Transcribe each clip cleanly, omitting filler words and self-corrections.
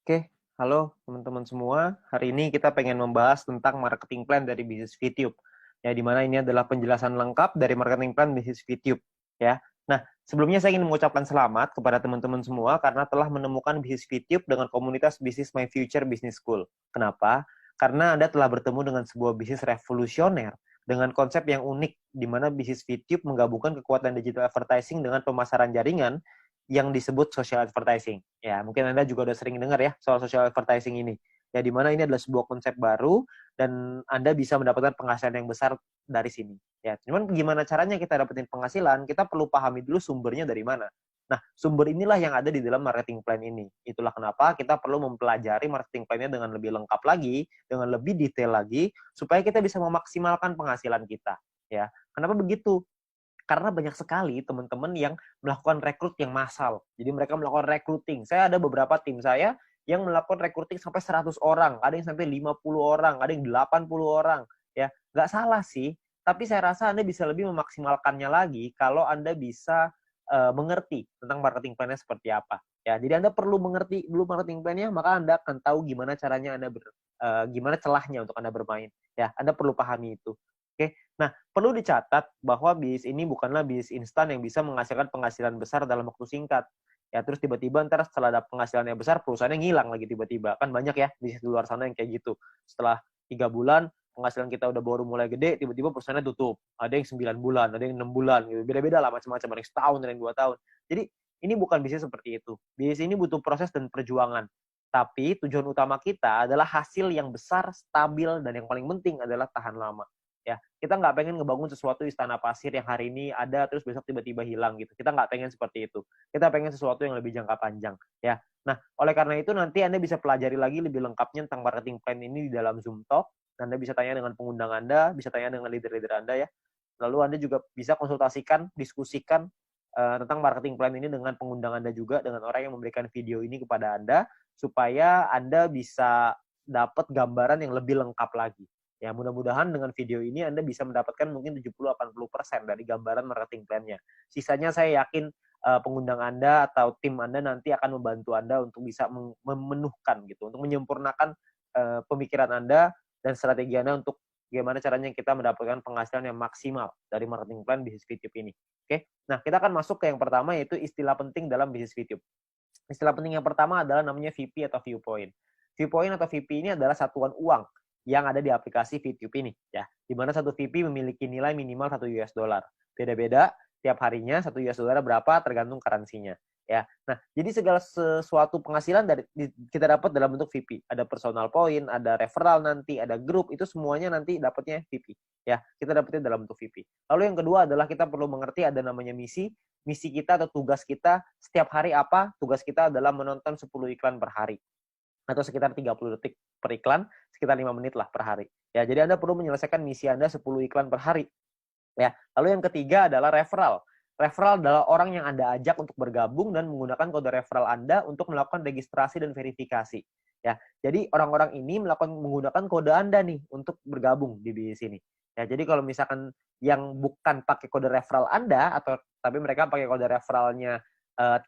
Oke, halo teman-teman semua. Hari ini kita pengen membahas tentang marketing plan dari bisnis VTube. Ya, di mana ini adalah penjelasan lengkap dari marketing plan bisnis VTube. Ya. Nah, sebelumnya saya ingin mengucapkan selamat kepada teman-teman semua karena telah menemukan bisnis VTube dengan komunitas bisnis My Future Business School. Kenapa? Karena Anda telah bertemu dengan sebuah bisnis revolusioner dengan konsep yang unik, di mana bisnis VTube menggabungkan kekuatan digital advertising dengan pemasaran jaringan yang disebut social advertising. Ya, mungkin Anda juga udah sering dengar ya soal social advertising ini. Ya, di mana ini adalah sebuah konsep baru dan Anda bisa mendapatkan penghasilan yang besar dari sini. Ya, cuman gimana caranya kita dapetin penghasilan? Kita perlu pahami dulu sumbernya dari mana. Nah, sumber inilah yang ada di dalam marketing plan ini. Itulah kenapa kita perlu mempelajari marketing plan-nya dengan lebih lengkap lagi, dengan lebih detail lagi, supaya kita bisa memaksimalkan penghasilan kita. Ya, kenapa begitu? Karena banyak sekali teman-teman yang melakukan rekrut yang massal. Jadi mereka melakukan recruiting. Saya ada beberapa tim saya yang melakukan recruiting sampai 100 orang, ada yang sampai 50 orang, ada yang 80 orang. Ya, nggak salah sih, tapi saya rasa Anda bisa lebih memaksimalkannya lagi kalau Anda bisa mengerti tentang marketing plan-nya seperti apa. Ya, jadi Anda perlu mengerti dulu marketing plan-nya, maka Anda akan tahu gimana caranya gimana celahnya untuk Anda bermain. Ya, Anda perlu pahami itu. Oke. Nah, perlu dicatat bahwa bisnis ini bukanlah bisnis instan yang bisa menghasilkan penghasilan besar dalam waktu singkat. Ya, terus tiba-tiba ntar setelah ada penghasilannya besar, perusahaannya ngilang lagi tiba-tiba. Kan banyak ya bisnis di luar sana yang kayak gitu. Setelah 3 bulan, penghasilan kita udah baru mulai gede, tiba-tiba perusahaannya tutup. Ada yang 9 bulan, ada yang 6 bulan. Gitu. Beda-beda lah macam-macam. Ada yang setahun, ada yang 2 tahun. Jadi, ini bukan bisnis seperti itu. Bisnis ini butuh proses dan perjuangan. Tapi tujuan utama kita adalah hasil yang besar, stabil, dan yang paling penting adalah tahan lama. Ya, kita nggak pengen ngebangun sesuatu istana pasir yang hari ini ada terus besok tiba-tiba hilang gitu. Kita nggak pengen seperti itu. Kita pengen sesuatu yang lebih jangka panjang. Ya, nah oleh karena itu nanti Anda bisa pelajari lagi lebih lengkapnya tentang marketing plan ini di dalam Zoom Talk. Anda bisa tanya dengan pengundang Anda, bisa tanya dengan leader-leader Anda ya. Lalu Anda juga bisa konsultasikan, diskusikan tentang marketing plan ini dengan pengundang Anda juga, dengan orang yang memberikan video ini kepada Anda, supaya Anda bisa dapat gambaran yang lebih lengkap lagi. Ya, mudah-mudahan dengan video ini Anda bisa mendapatkan mungkin 70-80% dari gambaran marketing plan-nya. Sisanya saya yakin pengundang Anda atau tim Anda nanti akan membantu Anda untuk bisa memenuhkan gitu, untuk menyempurnakan pemikiran Anda dan strategi Anda untuk bagaimana caranya kita mendapatkan penghasilan yang maksimal dari marketing plan bisnis VTube ini. Oke, nah kita akan masuk ke yang pertama yaitu istilah penting dalam bisnis VTube. Istilah penting yang pertama adalah namanya VP atau viewpoint. Viewpoint atau VP ini adalah satuan uang yang ada di aplikasi VTube ini ya. Di mana satu VP memiliki nilai minimal 1 US dollar. Beda-beda tiap harinya 1 US dollar berapa tergantung currency-nya ya. Nah, jadi segala sesuatu penghasilan dari kita dapat dalam bentuk VP. Ada personal point, ada referral nanti, ada grup, itu semuanya nanti dapatnya VP ya. Kita dapatnya dalam bentuk VP. Lalu yang kedua adalah kita perlu mengerti ada namanya misi. Misi kita atau tugas kita setiap hari apa? Tugas kita adalah menonton 10 iklan per hari atau sekitar 30 detik per iklan, sekitar 5 menit lah per hari. Ya, jadi Anda perlu menyelesaikan misi Anda 10 iklan per hari. Ya. Lalu yang ketiga adalah referral. Referral adalah orang yang Anda ajak untuk bergabung dan menggunakan kode referral Anda untuk melakukan registrasi dan verifikasi. Ya, jadi orang-orang ini menggunakan kode Anda nih untuk bergabung di bisnis ini. Ya, jadi kalau misalkan yang bukan pakai kode referral Anda atau tapi mereka pakai kode referralnya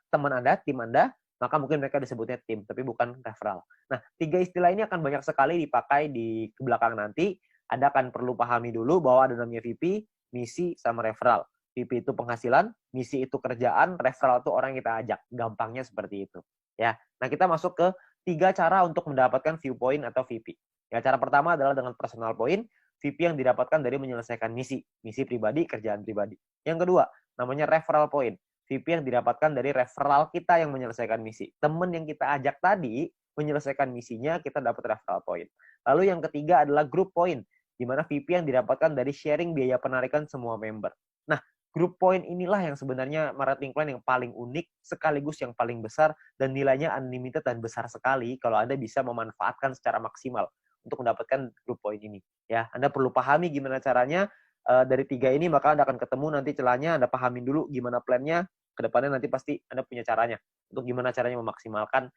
teman Anda, tim Anda, maka mungkin mereka disebutnya tim, tapi bukan referral. Nah, 3 istilah ini akan banyak sekali dipakai di belakang nanti. Anda akan perlu pahami dulu bahwa ada namanya VP, misi, sama referral. VP itu penghasilan, misi itu kerjaan, referral itu orang yang kita ajak. Gampangnya seperti itu. Ya. Nah, kita masuk ke 3 cara untuk mendapatkan viewpoint atau VP. Ya, cara pertama adalah dengan personal point, VP yang didapatkan dari menyelesaikan misi. Misi pribadi, kerjaan pribadi. Yang kedua, namanya referral point. VP yang didapatkan dari referral kita yang menyelesaikan misi. Teman yang kita ajak tadi menyelesaikan misinya, kita dapat referral point. Lalu yang ketiga adalah group point, di mana VP yang didapatkan dari sharing biaya penarikan semua member. Nah, group point inilah yang sebenarnya marketing plan yang paling unik, sekaligus yang paling besar, dan nilainya unlimited dan besar sekali kalau Anda bisa memanfaatkan secara maksimal untuk mendapatkan group point ini. Ya, Anda perlu pahami gimana caranya. Dari 3 ini maka Anda akan ketemu nanti celahnya, Anda pahamin dulu gimana plannya, ke depannya nanti pasti Anda punya caranya untuk gimana caranya memaksimalkan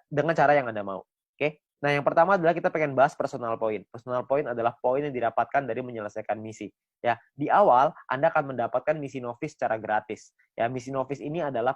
dengan cara yang Anda mau. Oke. Nah, yang pertama adalah kita pengen bahas personal point. Personal point adalah poin yang didapatkan dari menyelesaikan misi. Ya, di awal Anda akan mendapatkan misi novice secara gratis. Ya, misi novice ini adalah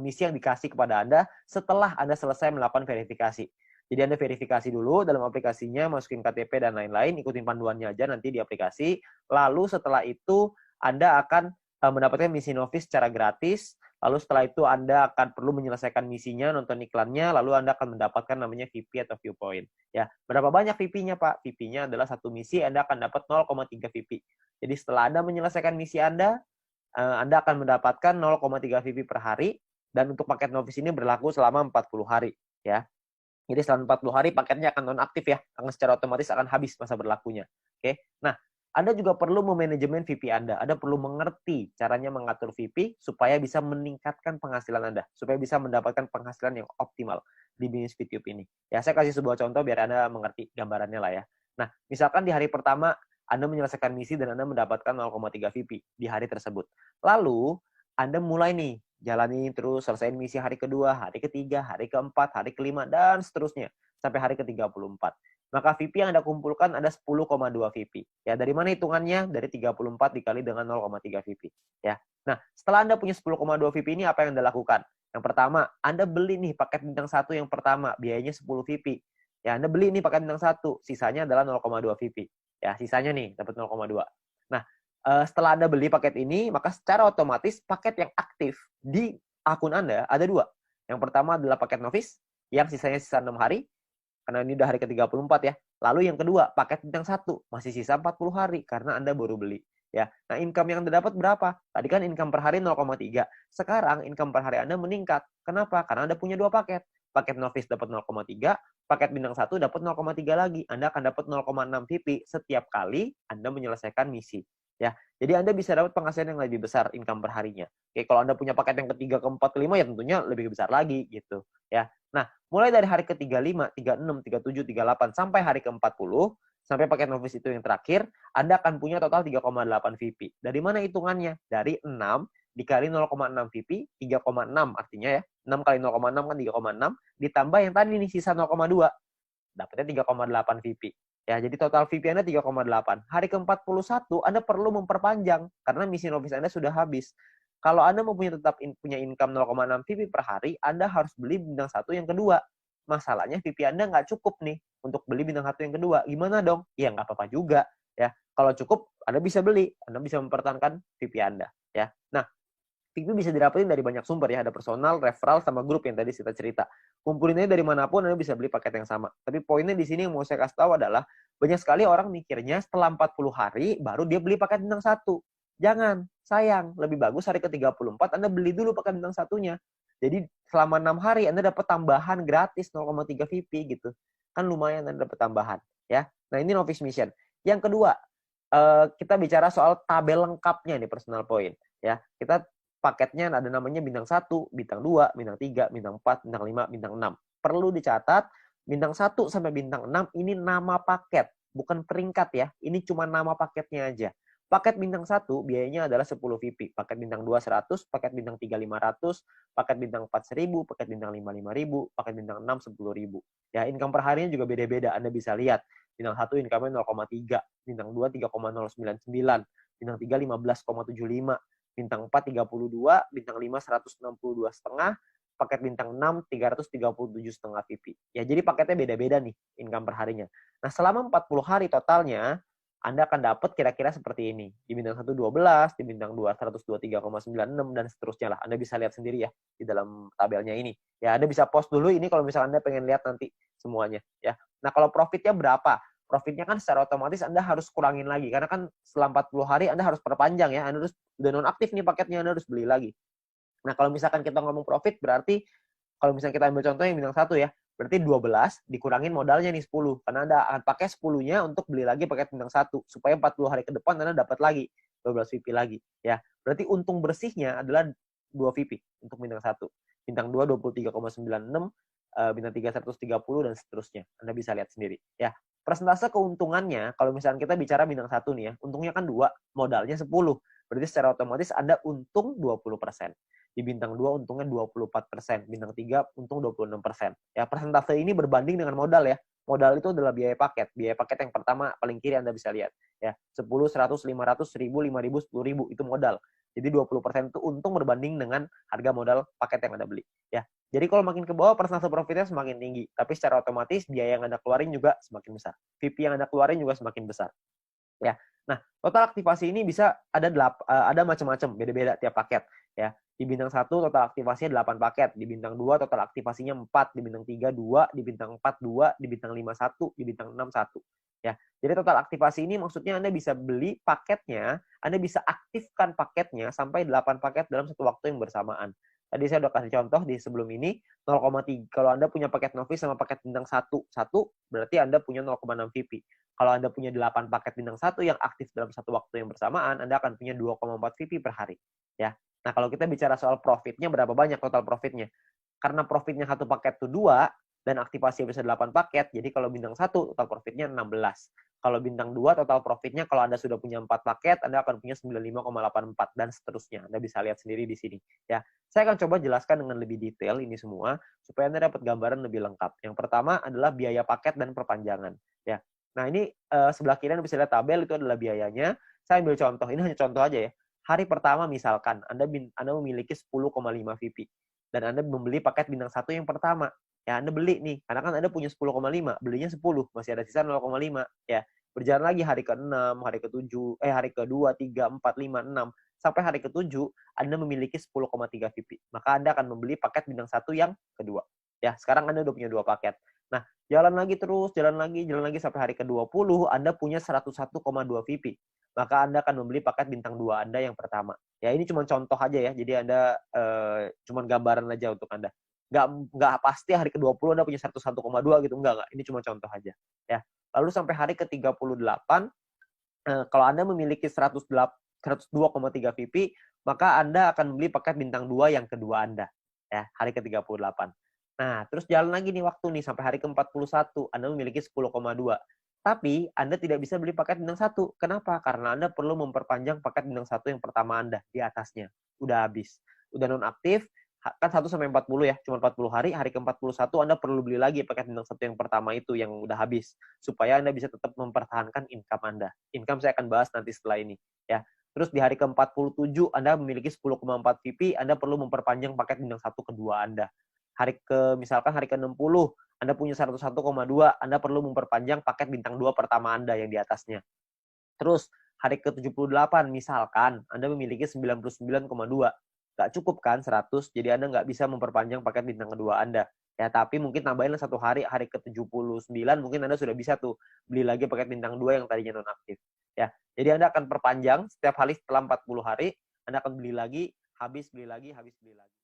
misi yang dikasih kepada Anda setelah Anda selesai melakukan verifikasi. Jadi Anda verifikasi dulu dalam aplikasinya, masukin KTP dan lain-lain, ikutin panduannya aja nanti di aplikasi. Lalu setelah itu Anda akan mendapatkan misi Novis secara gratis. Lalu setelah itu Anda akan perlu menyelesaikan misinya, nonton iklannya, lalu Anda akan mendapatkan namanya VP atau viewpoint. Ya, berapa banyak VP-nya, Pak? VP-nya adalah satu misi, Anda akan dapat 0,3 VP. Jadi setelah Anda menyelesaikan misi Anda akan mendapatkan 0,3 VP per hari, dan untuk paket Novis ini berlaku selama 40 hari. Ya. Jadi selama 40 hari paketnya akan nonaktif ya, akan secara otomatis akan habis masa berlakunya. Oke. Nah, Anda juga perlu memanajemen VP Anda. Anda perlu mengerti caranya mengatur VP supaya bisa meningkatkan penghasilan Anda, supaya bisa mendapatkan penghasilan yang optimal di bisnis VTube ini. Ya, saya kasih sebuah contoh biar Anda mengerti gambarannya lah ya. Nah, misalkan di hari pertama Anda menyelesaikan misi dan Anda mendapatkan 0,3 VP di hari tersebut. Lalu, Anda mulai nih jalani terus, selesaiin misi hari kedua, hari ketiga, hari keempat, hari kelima, dan seterusnya. Sampai hari ke-34. Maka VP yang Anda kumpulkan ada 10,2 VP. Ya, dari mana hitungannya? Dari 34 dikali dengan 0,3 VP. Ya. Nah, setelah Anda punya 10,2 VP ini, apa yang Anda lakukan? Yang pertama, Anda beli nih paket bintang 1 yang pertama, biayanya 10 VP. Ya, Anda beli nih paket bintang 1, sisanya adalah 0,2 VP. Ya, sisanya nih, dapat 0,2. Nah, setelah Anda beli paket ini, maka secara otomatis paket yang aktif di akun Anda ada 2. Yang pertama adalah paket Novis, yang sisanya sisa 6 hari, karena ini udah hari ke-34 ya. Lalu yang kedua, paket bintang 1, masih sisa 40 hari, karena Anda baru beli. Ya. Nah, income yang Anda dapat berapa? Tadi kan income per hari 0,3. Sekarang income per hari Anda meningkat. Kenapa? Karena Anda punya 2 paket. Paket Novis dapat 0,3, paket bintang 1 dapat 0,3 lagi. Anda akan dapat 0,6 VP setiap kali Anda menyelesaikan misi. Ya, jadi Anda bisa dapat penghasilan yang lebih besar income per harinya. Oke, kalau Anda punya paket yang ketiga, keempat, kelima ya tentunya lebih besar lagi gitu. Ya, nah mulai dari hari ke-35, 36, 37, 38 sampai hari ke-40 sampai paket Novis itu yang terakhir, Anda akan punya total 3,8 VP. Dari mana hitungannya? Dari 6 dikali 0,6 VP, 3,6 artinya ya. 6 kali 0,6 kan 3,6 ditambah yang tadi nih sisa 0,2. Dapatnya 3,8 VP. Ya, jadi total VP Anda 3,8. Hari ke-41 Anda perlu memperpanjang karena misi Novis Anda sudah habis. Kalau Anda mau tetap punya income 0,6 VP per hari, Anda harus beli bintang 1 yang kedua. Masalahnya VP Anda nggak cukup nih untuk beli bintang 1 yang kedua. Gimana dong? Ya nggak apa-apa juga. Ya, kalau cukup Anda bisa beli, Anda bisa mempertahankan VP Anda. Ya, nah VP bisa didapetin dari banyak sumber ya, ada personal, referral, sama grup yang tadi kita cerita. Kumpulinnya dari manapun Anda bisa beli paket yang sama. Tapi poinnya di sini yang mau saya kasih tahu adalah banyak sekali orang mikirnya setelah 40 hari baru dia beli paket bintang 1. Jangan, sayang. Lebih bagus hari ke-34 Anda beli dulu paket bintang 1-nya. Jadi selama 6 hari Anda dapat tambahan gratis 0,3 VP gitu. Kan lumayan Anda dapat tambahan ya. Nah, ini Novice Mission. Yang kedua, kita bicara soal tabel lengkapnya nih personal point ya. Kita paketnya ada namanya bintang 1, bintang 2, bintang 3, bintang 4, bintang 5, bintang 6. Perlu dicatat, bintang 1 sampai bintang 6 ini nama paket, bukan peringkat ya. Ini cuma nama paketnya aja. Paket bintang 1 biayanya adalah 10 VP. Paket bintang 2 100, paket bintang 3 500, paket bintang 4 1000, paket bintang 5 5000, paket bintang 6 10.000. Ya, income per harinya juga beda-beda. Anda bisa lihat. Bintang 1 income-nya 0,3, bintang 2 3,099, bintang 3 15,75, bintang 4 32, bintang 5 162,5, paket bintang 6 337,5 VP. Ya, jadi paketnya beda-beda nih income per harinya. Nah, selama 40 hari totalnya Anda akan dapat kira-kira seperti ini. Di bintang 1 12, di bintang 2 123,96 dan seterusnya lah. Anda bisa lihat sendiri ya di dalam tabelnya ini. Ya, Anda bisa post dulu ini kalau misalnya Anda pengen lihat nanti semuanya ya. Nah, kalau profitnya berapa? Profitnya kan secara otomatis Anda harus kurangin lagi. Karena kan setelah 40 hari Anda harus perpanjang ya. Anda harus udah nonaktif nih paketnya, Anda harus beli lagi. Nah, kalau misalkan kita ngomong profit, berarti kalau misalnya kita ambil contoh yang bintang 1 ya, berarti 12 dikurangin modalnya nih 10. Karena Anda akan pakai 10-nya untuk beli lagi paket bintang 1. Supaya 40 hari ke depan Anda dapat lagi 12 VP lagi. Ya, berarti untung bersihnya adalah 2 VP untuk bintang 1. Bintang 2 23,96, bintang 3 130 dan seterusnya. Anda bisa lihat sendiri ya. Persentase keuntungannya kalau misalnya kita bicara bintang 1 nih ya, untungnya kan 2, modalnya 10. Berarti secara otomatis Anda untung 20%. Di bintang 2 untungnya 24%, bintang 3 untung 26%. Ya, persentase ini berbanding dengan modal ya. Modal itu adalah biaya paket. Biaya paket yang pertama paling kiri Anda bisa lihat ya. 10, 100, 500, 1000, 5000, 10.000 itu modal. Jadi 20% itu untung berbanding dengan harga modal paket yang Anda beli. Ya. Jadi kalau makin ke bawah persentase profitnya semakin tinggi, tapi secara otomatis biaya yang Anda keluarin juga semakin besar. VP yang Anda keluarin juga semakin besar. Ya. Nah, total aktivasi ini bisa ada macam-macam, beda-beda tiap paket ya. Di bintang 1 total aktivasinya 8 paket, di bintang 2 total aktivasinya 4, di bintang 3 2, di bintang 4 2, di bintang 5 1, di bintang 6 1. Ya. Jadi total aktivasi ini maksudnya Anda bisa beli paketnya, Anda bisa aktifkan paketnya sampai 8 paket dalam satu waktu yang bersamaan. Tadi saya udah kasih contoh di sebelum ini 0,3. Kalau Anda punya paket novice sama paket bintang 1, berarti Anda punya 0,6 VP. Kalau Anda punya 8 paket bintang 1 yang aktif dalam satu waktu yang bersamaan, Anda akan punya 2,4 VP per hari. Ya. Nah, kalau kita bicara soal profitnya, berapa banyak total profitnya? Karena profitnya satu paket itu 2, dan aktivasi bisa 8 paket, jadi kalau bintang 1 total profitnya 16. Kalau bintang 2 total profitnya, kalau Anda sudah punya 4 paket, Anda akan punya 95,84 dan seterusnya. Anda bisa lihat sendiri di sini. Ya, saya akan coba jelaskan dengan lebih detail ini semua, supaya Anda dapat gambaran lebih lengkap. Yang pertama adalah biaya paket dan perpanjangan. Ya. Nah, ini sebelah kiri Anda bisa lihat tabel, itu adalah biayanya. Saya ambil contoh, ini hanya contoh aja ya. Hari pertama misalkan, Anda memiliki 10,5 VP. Dan Anda membeli paket bintang 1 yang pertama. Ya, Anda beli nih, karena kan Anda punya 10,5, belinya 10, masih ada sisa 0,5. Ya, berjalan lagi hari ke-6, hari ke-7, hari ke-2, 3, 4, 5, 6. Sampai hari ke-7, Anda memiliki 10,3 VP. Maka Anda akan membeli paket bintang 1 yang kedua. Ya, sekarang Anda udah punya 2 paket. Nah, jalan lagi terus, jalan lagi sampai hari ke-20, Anda punya 101,2 VP. Maka Anda akan membeli paket bintang 2 Anda yang pertama. Ya, ini cuma contoh aja ya, jadi Anda cuma gambaran aja untuk Anda. Nggak pasti hari ke-20 Anda punya 101,2 gitu, enggak. Ini cuma contoh aja. Ya. Lalu sampai hari ke-38, kalau Anda memiliki 102,3 VP, maka Anda akan beli paket bintang 2 yang kedua Anda. Ya, hari ke-38. Nah, terus jalan lagi nih waktu nih, sampai hari ke-41, Anda memiliki 10,2. Tapi, Anda tidak bisa beli paket bintang 1. Kenapa? Karena Anda perlu memperpanjang paket bintang 1 yang pertama Anda, di atasnya. Udah habis. Udah nonaktif, kan 1 sampai 40 ya, cuma 40 hari, hari ke-41 Anda perlu beli lagi paket bintang 1 yang pertama itu yang udah habis, supaya Anda bisa tetap mempertahankan income Anda. Income saya akan bahas nanti setelah ini, ya. Terus di hari ke-47 Anda memiliki 10,4 VP, Anda perlu memperpanjang paket bintang 1 kedua Anda. Misalkan hari ke-60, Anda punya 101,2, Anda perlu memperpanjang paket bintang 2 pertama Anda yang di atasnya. Terus hari ke-78 misalkan Anda memiliki 99,2. Nggak cukup kan 100, jadi Anda nggak bisa memperpanjang paket bintang kedua Anda. Ya, tapi mungkin tambahin satu hari ke-79, mungkin Anda sudah bisa tuh beli lagi paket bintang 2 yang tadinya nonaktif. Ya, jadi Anda akan perpanjang setiap hari setelah 40 hari, Anda akan beli lagi, habis beli lagi, habis beli lagi.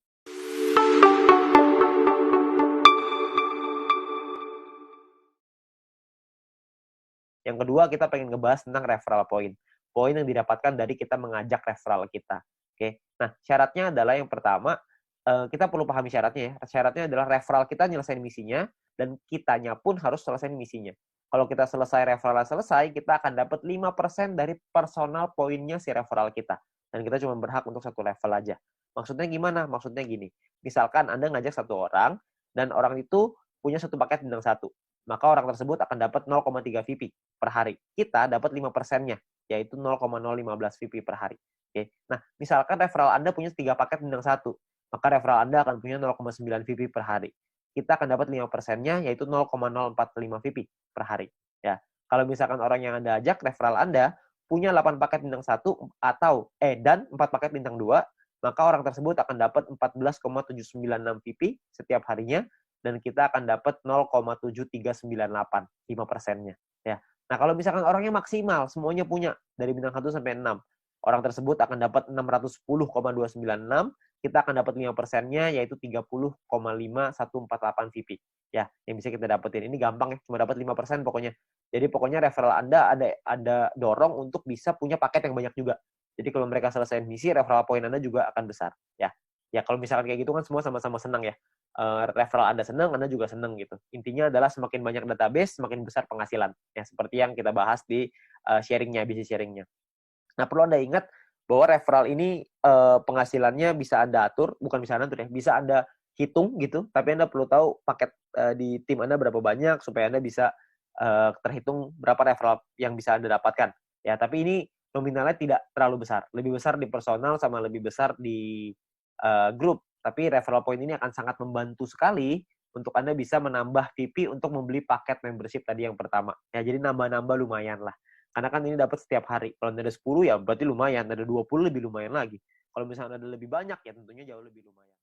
Yang kedua, kita pengen ngebahas tentang referral point. Poin yang didapatkan dari kita mengajak referral kita. Oke. Nah, syaratnya adalah yang pertama, kita perlu pahami syaratnya ya. Syaratnya adalah referral kita nyelesain misinya, dan kitanya pun harus selesai misinya. Kalau kita selesai referral selesai, kita akan dapat 5% dari personal poinnya si referral kita. Dan kita cuma berhak untuk satu level aja. Maksudnya gimana? Maksudnya gini. Misalkan Anda ngajak satu orang, dan orang itu punya satu paket bintang 1. Maka orang tersebut akan dapat 0,3 VP per hari. Kita dapat 5%-nya, yaitu 0,015 VP per hari. Oke. Nah, misalkan referral Anda punya 3 paket bintang 1, maka referral Anda akan punya 0,9 VP per hari. Kita akan dapat 5%-nya, yaitu 0,045 VP per hari. Ya. Kalau misalkan orang yang Anda ajak, referral Anda punya 8 paket bintang 1 dan 4 paket bintang 2, maka orang tersebut akan dapat 14,796 VP setiap harinya, dan kita akan dapat 0,7398, 5%-nya. Ya. Nah, kalau misalkan orangnya maksimal, semuanya punya, dari bintang 1 sampai 6, orang tersebut akan dapat 610,296, kita akan dapat 5%-nya, yaitu 30,5148 VP. Ya, yang bisa kita dapetin. Ini gampang ya, cuma dapat 5% pokoknya. Jadi pokoknya referral Anda ada dorong untuk bisa punya paket yang banyak juga. Jadi kalau mereka selesai misi, referral point Anda juga akan besar. Ya, kalau misalkan kayak gitu kan semua sama-sama senang ya. Referral Anda senang, Anda juga senang gitu. Intinya adalah semakin banyak database, semakin besar penghasilan. Ya, seperti yang kita bahas di sharingnya, bisnis sharingnya. Nah, perlu Anda ingat bahwa referral ini penghasilannya bisa Anda atur, bukan bisa Anda atur ya, bisa Anda hitung gitu, tapi Anda perlu tahu paket di tim Anda berapa banyak, supaya Anda bisa terhitung berapa referral yang bisa Anda dapatkan. Ya, tapi ini nominalnya tidak terlalu besar. Lebih besar di personal sama lebih besar di grup. Tapi referral point ini akan sangat membantu sekali untuk Anda bisa menambah VP untuk membeli paket membership tadi yang pertama. Ya, jadi nambah-nambah lumayan lah. Karena kan ini dapat setiap hari. Kalau ada 10 ya berarti lumayan. Ada 20 lebih lumayan lagi. Kalau misalnya ada lebih banyak ya tentunya jauh lebih lumayan.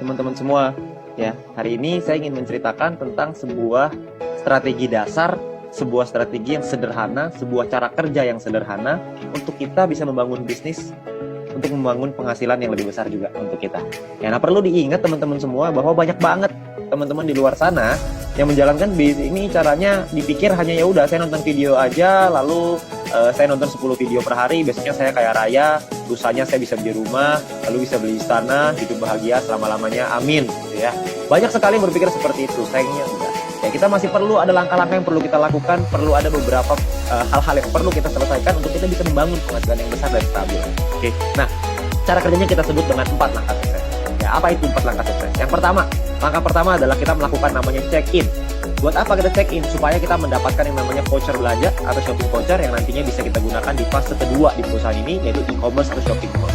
Teman-teman semua, ya, hari ini saya ingin menceritakan tentang sebuah strategi dasar, sebuah strategi yang sederhana, sebuah cara kerja yang sederhana untuk kita bisa membangun bisnis, untuk membangun penghasilan yang lebih besar juga untuk kita. Ya, nah perlu diingat teman-teman semua bahwa banyak banget teman-teman di luar sana yang menjalankan bisnis ini caranya dipikir hanya ya udah saya nonton video aja, lalu saya nonton 10 video per hari, besoknya saya kaya raya, lusanya saya bisa beli rumah, lalu bisa beli istana, hidup bahagia selama-lamanya, amin, gitu ya. Banyak sekali yang berpikir seperti itu, sayangnya enggak. Ya, kita masih perlu ada langkah-langkah yang perlu kita lakukan, perlu ada beberapa hal-hal yang perlu kita selesaikan untuk kita bisa membangun penghasilan yang besar dan stabil. Oke, nah cara kerjanya kita sebut dengan 4 langkah sukses. Ya, apa itu 4 langkah sukses? Yang pertama, langkah pertama adalah kita melakukan namanya check-in. Buat apa kita check-in? Supaya kita mendapatkan yang namanya voucher belanja atau shopping voucher yang nantinya bisa kita gunakan di fase kedua di perusahaan ini, yaitu e-commerce atau shopping mall.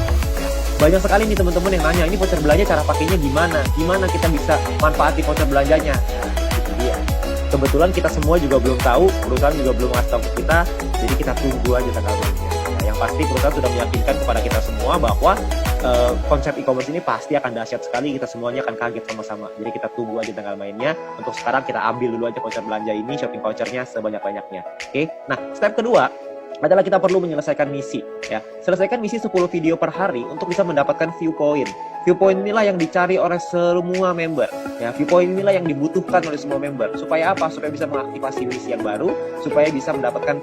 Banyak sekali nih teman-teman yang nanya, ini voucher belanja cara pakainya gimana? Gimana kita bisa manfaati voucher belanjanya? Nah, itu dia. Kebetulan kita semua juga belum tahu, perusahaan juga belum ngasih tahu ke kita, jadi kita tunggu aja tanggal mainnya. Nah, yang pasti perusahaan sudah meyakinkan kepada kita semua bahwa konsep e-commerce ini pasti akan dahsyat sekali, kita semuanya akan kaget sama-sama. Jadi kita tunggu aja tanggal mainnya. Untuk sekarang kita ambil dulu aja voucher belanja ini, shopping vouchernya sebanyak-banyaknya. Oke, nah step kedua adalah kita perlu menyelesaikan misi. Ya, selesaikan misi 10 video per hari untuk bisa mendapatkan view point. View point inilah yang dicari oleh semua member. Ya, view point inilah yang dibutuhkan oleh semua member. Supaya apa? Supaya bisa mengaktifasi misi yang baru, supaya bisa mendapatkan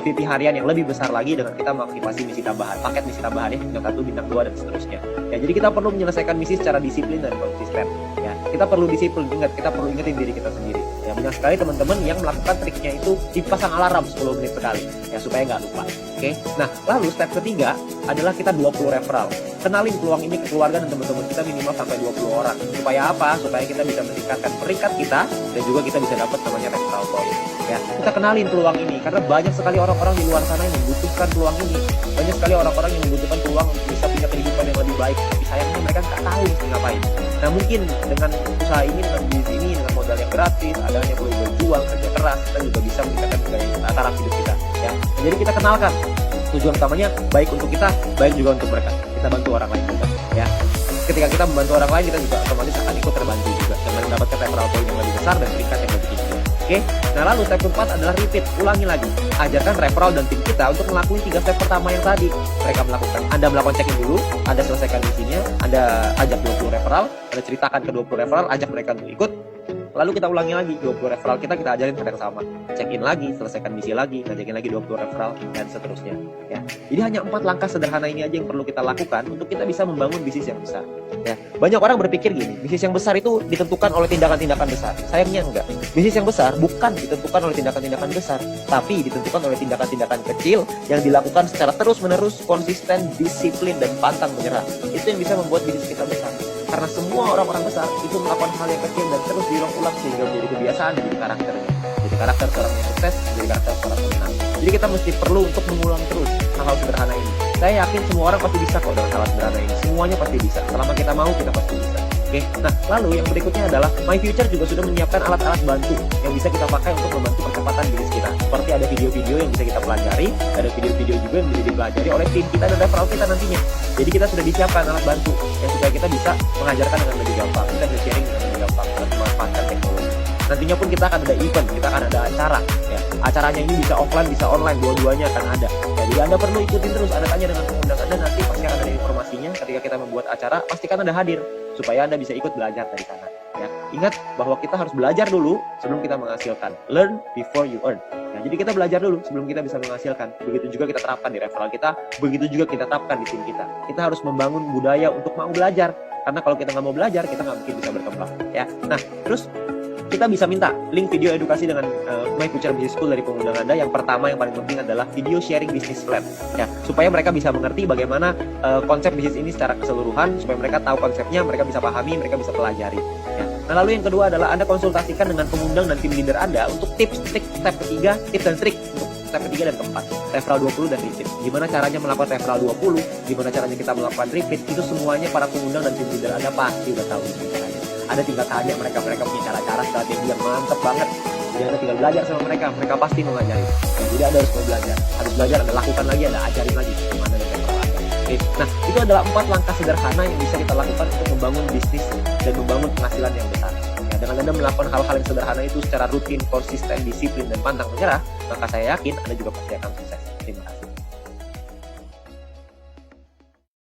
VP harian yang lebih besar lagi dengan kita mengaktifasi misi tambahan, paket misi tambahan ya, bintang 1, bintang 2 dan seterusnya. Ya, jadi kita perlu menyelesaikan misi secara disiplin dan konsisten. Ya, kita perlu disiplin, kita perlu ingetin diri kita sendiri. Ya, banyak sekali teman-teman yang melakukan triknya itu dipasang alarm 10 menit sekali, ya supaya nggak lupa. Oke, nah lalu step ketiga adalah kita 20 referral. Kenalin peluang ini ke keluarga dan teman-teman kita minimal sampai 20 orang. Supaya apa? Supaya kita bisa meningkatkan peringkat kita dan juga kita bisa dapat namanya referral point. Ya, kita kenalin peluang ini karena banyak sekali orang-orang di luar sana yang membutuhkan peluang ini. Banyak sekali orang-orang yang membutuhkan peluang untuk bisa punya kehidupan yang lebih baik. Tapi sayangnya mereka nggak tahu mesti ngapain. Nah mungkin dengan usaha ini, dengan bisnis ini, dengan modal yang gratis, ada hanya perlu berjuang, kerja keras, kita juga bisa meningkatkan taraf hidup kita. Ya, jadi kita kenalkan tujuan utamanya baik untuk kita, baik juga untuk mereka. Kita bantu orang lain juga. Ya, ketika kita membantu orang lain, kita juga otomatis akan ikut terbantu juga dengan mendapatkan referral point yang lebih besar dan peringkat yang lebih tinggi. Oke, nah lalu step keempat adalah repeat, ulangi lagi. Ajarkan referral dan tim kita untuk melakukan 3 step pertama yang tadi. Mereka melakukan, Anda melakukan check-in dulu, Anda selesaikan misinya, Anda ajak 20 referral, Anda ceritakan ke 20 referral, ajak mereka untuk ikut. Lalu kita ulangi lagi 20 referral kita ajarin hal yang sama. Check-in lagi, selesaikan misi lagi, ngajakin lagi 20 referral dan seterusnya. Ya. Jadi hanya 4 langkah sederhana ini aja yang perlu kita lakukan untuk kita bisa membangun bisnis yang besar. Ya. Banyak orang berpikir gini, bisnis yang besar itu ditentukan oleh tindakan-tindakan besar. Sayangnya enggak. Bisnis yang besar bukan ditentukan oleh tindakan-tindakan besar, tapi ditentukan oleh tindakan-tindakan kecil yang dilakukan secara terus-menerus, konsisten, disiplin dan pantang menyerah. Itu yang bisa membuat bisnis kita besar. Karena semua orang-orang besar itu melakukan hal yang kecil dan terus diulang-ulang sehingga menjadi kebiasaan dan jadi karakternya. Jadi karakter seorang yang sukses, jadi karakter seorang pemenang. Jadi kita mesti perlu untuk mengulang terus hal-hal sederhana ini. Saya yakin semua orang pasti bisa kok dengan hal sederhana ini. Semuanya pasti bisa. Selama kita mau, kita pasti bisa. Oke, nah lalu yang berikutnya adalah My Future juga sudah menyiapkan alat-alat bantu yang bisa kita pakai untuk membantu percepatan bisnis kita. Seperti ada video-video yang bisa kita pelajari, ada video-video juga yang bisa dipelajari oleh tim kita dan referral kita nantinya. Jadi kita sudah disiapkan alat bantu yang supaya kita bisa mengajarkan dengan lebih gampang, kita bisa sharing dengan lebih gampang dan memanfaatkan teknologi. Nantinya pun kita akan ada event, kita akan ada acara. Ya, acaranya ini bisa offline, bisa online, dua-duanya akan ada. Ya, jadi Anda perlu ikutin terus, Anda tanya dengan pengundang Anda, nanti pasti akan ada informasinya. Ketika kita membuat acara, pastikan Anda hadir supaya Anda bisa ikut belajar dari sana. Ya, ingat bahwa kita harus belajar dulu sebelum kita menghasilkan. Learn before you earn. Nah, jadi kita belajar dulu sebelum kita bisa menghasilkan. Begitu juga kita terapkan di referral kita, begitu juga kita terapkan di tim kita. Kita harus membangun budaya untuk mau belajar. Karena kalau kita nggak mau belajar, kita nggak mungkin bisa berkembang. Ya, nah terus kita bisa minta link video edukasi dengan My Future Business School dari pengundang Anda. Yang pertama, yang paling penting adalah video sharing business plan, ya, supaya mereka bisa mengerti bagaimana konsep bisnis ini secara keseluruhan, supaya mereka tahu konsepnya, mereka bisa pahami, mereka bisa pelajari. Ya. Nah, lalu yang kedua adalah Anda konsultasikan dengan pengundang dan tim leader Anda untuk tips, trik, step ketiga, tips dan trik untuk step ketiga dan keempat, referral 20 dan repeat. Gimana caranya melakukan referral 20, gimana caranya kita melakukan repeat, itu semuanya para pengundang dan tim leader Anda pasti udah tahu caranya. Ada tinggal tanya mereka punya cara-cara strategi yang mantep banget. Jadi Anda tinggal belajar sama mereka pasti mau ngajarin. Ya, jadi Anda harus mau belajar, Anda lakukan lagi, Anda ajarin lagi gimana dengan referral Anda. Oke. Nah, itu adalah 4 langkah sederhana yang bisa kita lakukan untuk membangun bisnis dan membangun penghasilan yang besar. Ya, dengan Anda melakukan hal-hal yang sederhana itu secara rutin, konsisten, disiplin, dan pantang menyerah, maka saya yakin Anda juga pasti akan sukses. Terima kasih.